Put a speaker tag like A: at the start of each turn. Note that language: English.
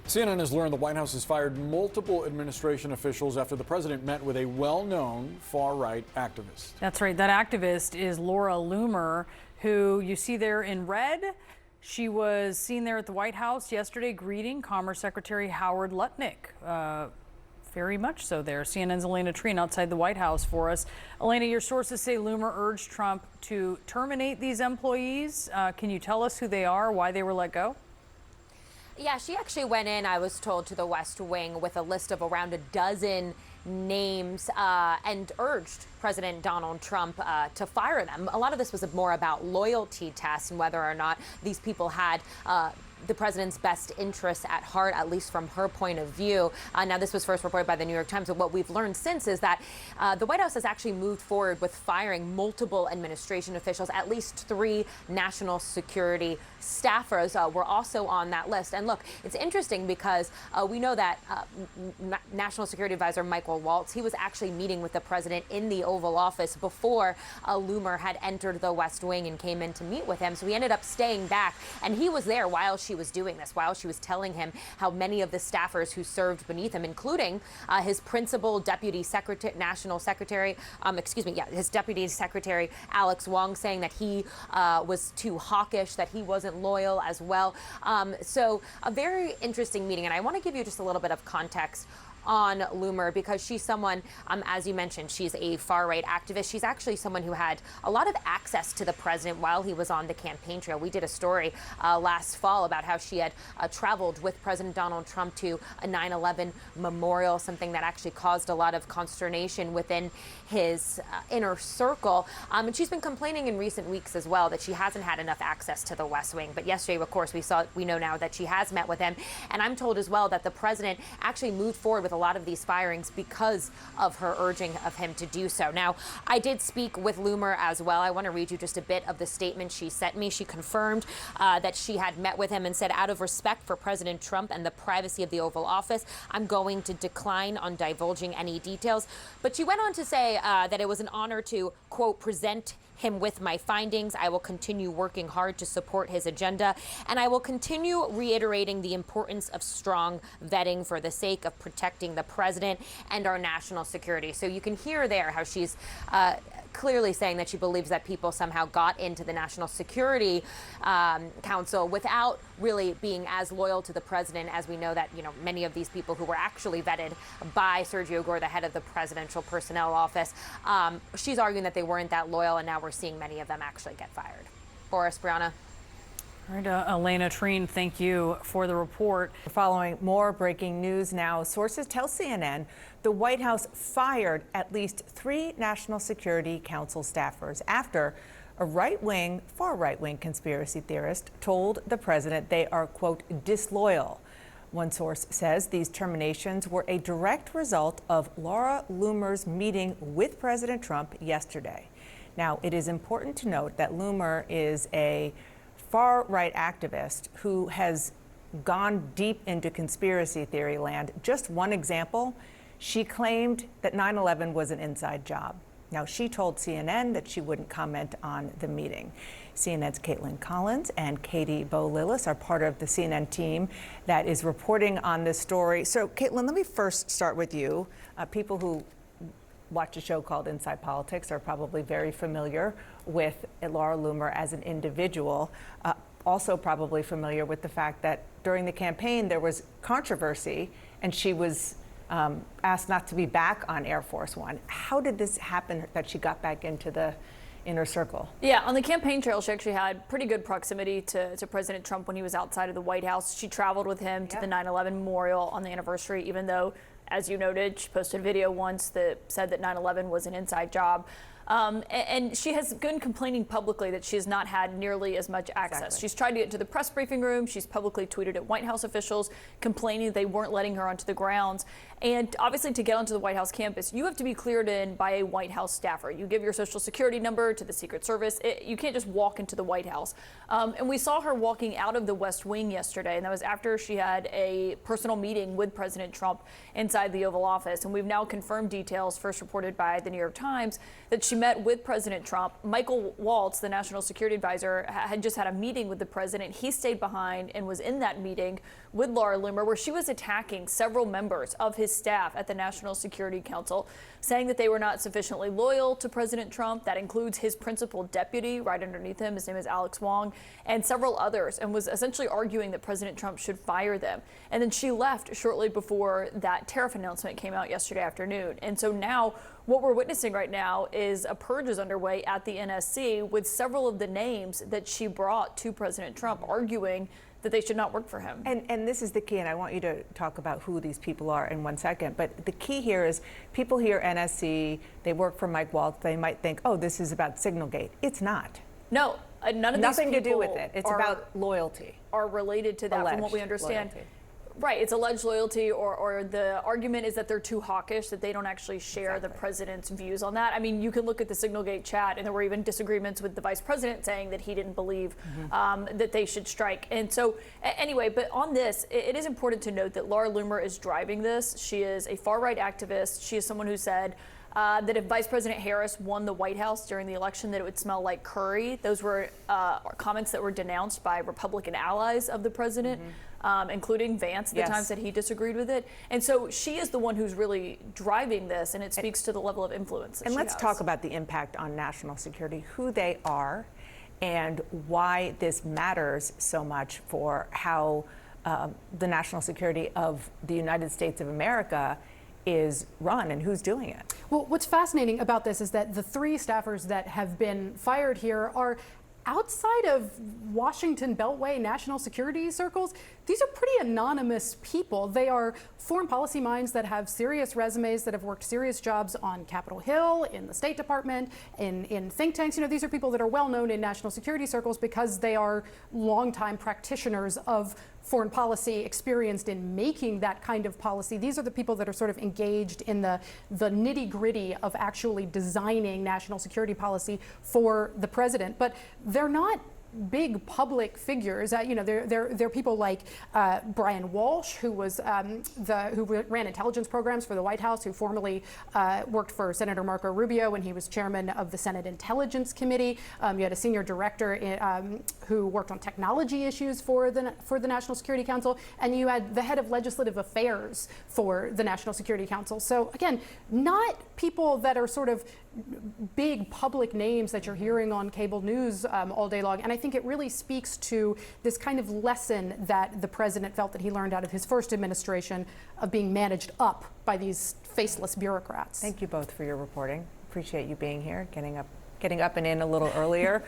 A: CNN has learned the White House has fired multiple administration officials after the president met with a well-known far-right activist.
B: That's right. That activist is Laura Loomer, who you see there in red. She was seen there at the White House yesterday greeting Commerce Secretary Howard Lutnick. Very much so there. CNN's Elena Treen outside the White House for us. Elena, your sources say Loomer urged Trump to terminate these employees. Can you tell us who they are, why they were let go?
C: Yeah, she actually went in, I was told, to the West Wing with a list of around a dozen names and urged President Donald Trump to fire them. A lot of this was more about loyalty tests and whether or not these people had the president's best interests at heart, at least from her point of view. Now, this was first reported by the New York Times, but what we've learned since is that the White House has actually moved forward with firing multiple administration officials. At least 3 national security staffers were also on that list. And look, it's interesting because we know that National Security Advisor Michael Waltz, he was actually meeting with the president in the Oval Office before Loomer had entered the West Wing and came in to meet with him. So he ended up staying back, and he was there while she was doing this, while she was telling him how many of the staffers who served beneath him, including his principal deputy secretary, his deputy secretary, Alex Wong, saying that he was too hawkish, that he wasn't loyal as well. So a very interesting meeting. And I want to give you just a little bit of context on Loomer, because she's someone, as you mentioned, she's a far-right activist. She's actually someone who had a lot of access to the president while he was on the campaign trail. We did a story last fall about how she had traveled with President Donald Trump to a 9/11 memorial, something that actually caused a lot of consternation within his inner circle. And she's been complaining in recent weeks as well that she hasn't had enough access to the West Wing. But yesterday, of course, we know now that she has met with him. And I'm told as well that the president actually moved forward with a lot of these firings because of her urging of him to do so. Now, I did speak with Loomer as well. I want to read you just a bit of the statement she sent me. She confirmed that she had met with him and said, out of respect for President Trump and the privacy of the Oval Office, I'm going to decline on divulging any details. But she went on to say that it was an honor to, quote, present him with my findings. I will continue working hard to support his agenda, and I will continue reiterating the importance of strong vetting for the sake of protecting the president and our national security. So you can hear there how she's clearly saying that she believes that people somehow got into the National Security Council without really being as loyal to the president, as we know that, many of these people who were actually vetted by Sergio Gore, the head of the Presidential Personnel Office, she's arguing that they weren't that loyal, and now we're seeing many of them actually get fired. Boris, Brianna.
B: All right, Elena Treen, thank you for the report.
D: Following more breaking news now, sources tell CNN the White House fired at least 3 National Security Council staffers after a far right-wing conspiracy theorist told the president they are, quote, disloyal. One source says these terminations were a direct result of Laura Loomer's meeting with President Trump yesterday. Now, it is important to note that Loomer is a far-right activist who has gone deep into conspiracy theory land. Just one example, she claimed that 9/11 was an inside job. Now, she told CNN that she wouldn't comment on the meeting. CNN's Caitlin Collins and Katie Bo-Lillis are part of the CNN team that is reporting on this story. So, Caitlin, let me first start with you. People who watch a show called Inside Politics are probably very familiar with Laura Loomer as an individual. Also probably familiar with the fact that during the campaign there was controversy and she was asked not to be back on Air Force One. How did this happen that she got back into the inner circle?
E: Yeah, on the campaign trail, she actually had pretty good proximity to President Trump when he was outside of the White House. She traveled with him to the 9/11 memorial on the anniversary, even though, as you noted, she posted a video once that said that 9/11 was an inside job. And she has been complaining publicly that she has not had nearly as much access.
D: Exactly.
E: She's tried to get to the press briefing room. She's publicly tweeted at White House officials complaining they weren't letting her onto the grounds. And obviously, to get onto the White House campus, you have to be cleared in by a White House staffer. You give your social security number to the Secret Service. You can't just walk into the White House. And we saw her walking out of the West Wing yesterday, and that was after she had a personal meeting with President Trump inside the Oval Office. And we've now confirmed details, first reported by the New York Times, that she she met with President Trump. Michael Waltz, the national security advisor, had just had a meeting with the president. He stayed behind and was in that meeting with Laura Loomer, where she was attacking several members of his staff at the National Security Council, saying that they were not sufficiently loyal to President Trump. That includes his principal deputy right underneath him. His name is Alex Wong, and several others, and was essentially arguing that President Trump should fire them. And then she left shortly before that tariff announcement came out yesterday afternoon. And so now what we're witnessing right now is a purge is underway at the NSC with several of the names that she brought to President Trump, arguing that they should not work for him.
D: And this is the key, and I want you to talk about who these people are in 1 second. But the key here is people hear NSC, they work for Mike Waltz, they might think, oh, this is about Signalgate. It's not.
E: No, none of
D: Nothing
E: these
D: to do with it. It's about loyalty.
E: Are related to that,
D: Alleged
E: from what we understand.
D: loyalty.
E: Right, it's alleged loyalty, or the argument is that they're too hawkish, that they don't actually share the president's views on that. I mean, you can look at the Signalgate chat, and there were even disagreements with the vice president saying that he didn't believe that they should strike. And so, anyway, but on this, it is important to note that Laura Loomer is driving this. She is a far-right activist. She is someone who said that if Vice President Harris won the White House during the election, that it would smell like curry. Those were comments that were denounced by Republican allies of the president. Including Vance, the times that he disagreed with it. And so she is the one who's really driving this, and it speaks to the level of influence that
D: And
E: she
D: let's
E: has.
D: talk about the impact on national security, who they are, and why this matters so much for how the national security of the United States of America is run and who's doing it.
F: Well, what's fascinating about this is that the 3 staffers that have been fired here are outside of Washington Beltway national security circles. These are pretty anonymous people. They are foreign policy minds that have serious resumes, that have worked serious jobs on Capitol Hill, in the State Department, in think tanks. You know, these are people that are well known in national security circles because they are longtime practitioners of foreign policy, experienced in making that kind of policy. These are the people that are sort of engaged in the nitty-gritty of actually designing national security policy for the president. But they're not big public figures. You know, they're people like Brian Walsh, who was who ran intelligence programs for the White House, who formerly worked for Senator Marco Rubio when he was chairman of the Senate Intelligence Committee. You had a senior director who worked on technology issues for the National Security Council, and you had the head of legislative affairs for the National Security Council. So again, not people that are sort of big public names that you're hearing on cable news all day long. And I think it really speaks to this kind of lesson that the president felt that he learned out of his first administration of being managed up by these faceless bureaucrats.
D: Thank you both for your reporting. Appreciate you being here, getting up and in a little earlier.